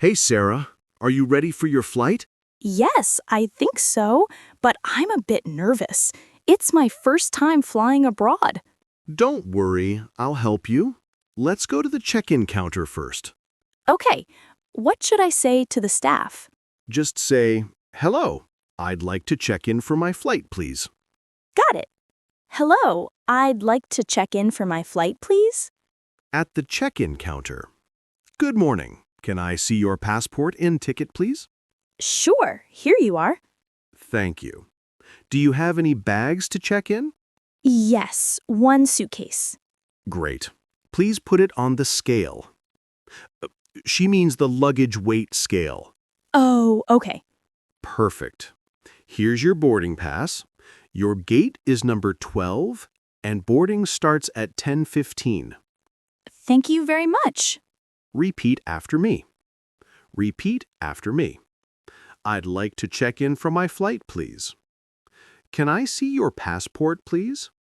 Hey, Sarah. Are you ready for your flight? Yes, I think so, but I'm a bit nervous. It's my first time flying abroad. Don't worry, I'll help you. Let's go to the check-in counter first. Okay, what should I say to the staff? Just say, "Hello, I'd like to check in for my flight, please." Got it. Hello, I'd like to check in for my flight, please. At the check-in counter. Good morning. Can I see your passport and ticket, please? Sure, here you are. Thank you. Do you have any bags to check in? Yes, one suitcase. Great. Please put it on the scale. She means the luggage weight scale. Oh, okay. Perfect. Here's your boarding pass. Your gate is number 12, and boarding starts at 10:15. Thank you very much. Repeat after me. Repeat after me. I'd like to check in for my flight, please. Can I see your passport, please?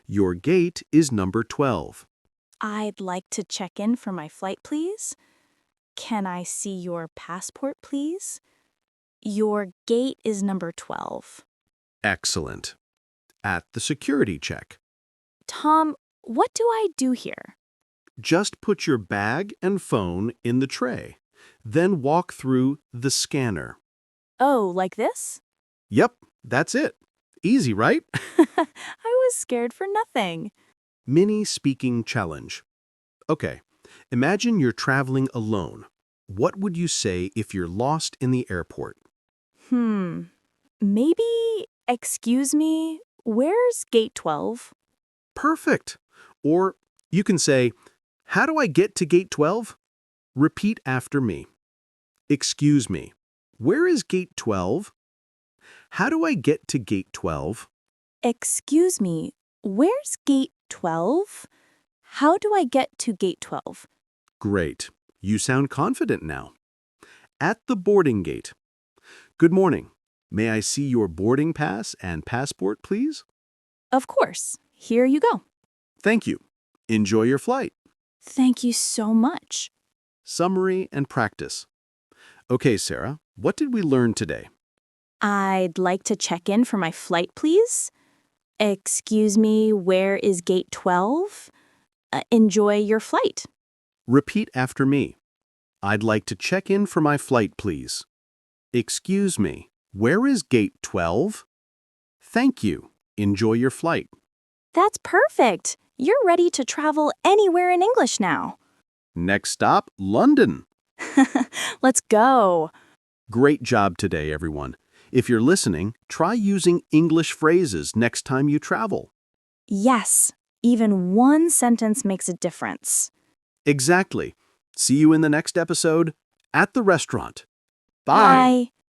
Your gate is number 12. I'd like to check in for my flight, please. Can I see your passport, please? Your gate is number 12. Excellent. At the security check, Tom, what do I do here? just put your bag and phone in the tray. Then walk through the scanner. Oh, like this? Yep, that's it. Easy, right? I was scared for nothing. Mini speaking challenge. Okay, imagine you're traveling alone. What would you say if you're lost in the airport? Maybe, excuse me, where's gate 12? Perfect. Or you can say, "How do I get to gate 12?" Repeat after me. Excuse me, where is gate 12? How do I get to gate 12? Excuse me, where's gate 12? How do I get to gate 12? Great. You sound confident now. At the boarding gate. Good morning. May I see your boarding pass and passport, please? Of course. Here you go. Thank you. Enjoy your flight. Thank you so much. Summary and practice. Okay, Sarah, what did we learn today? I'd like to check in for my flight, please. Excuse me, where is gate 12? Enjoy your flight. Repeat after me. I'd like to check in for my flight, please. Excuse me, where is gate 12? Thank you. Enjoy your flight. That's perfect. You're ready to travel anywhere in English now. Next stop, London. Let's go. Great job today, everyone. If you're listening, try using English phrases next time you travel. Yes, even one sentence makes a difference. Exactly. See you in the next episode at the restaurant. Bye. Bye.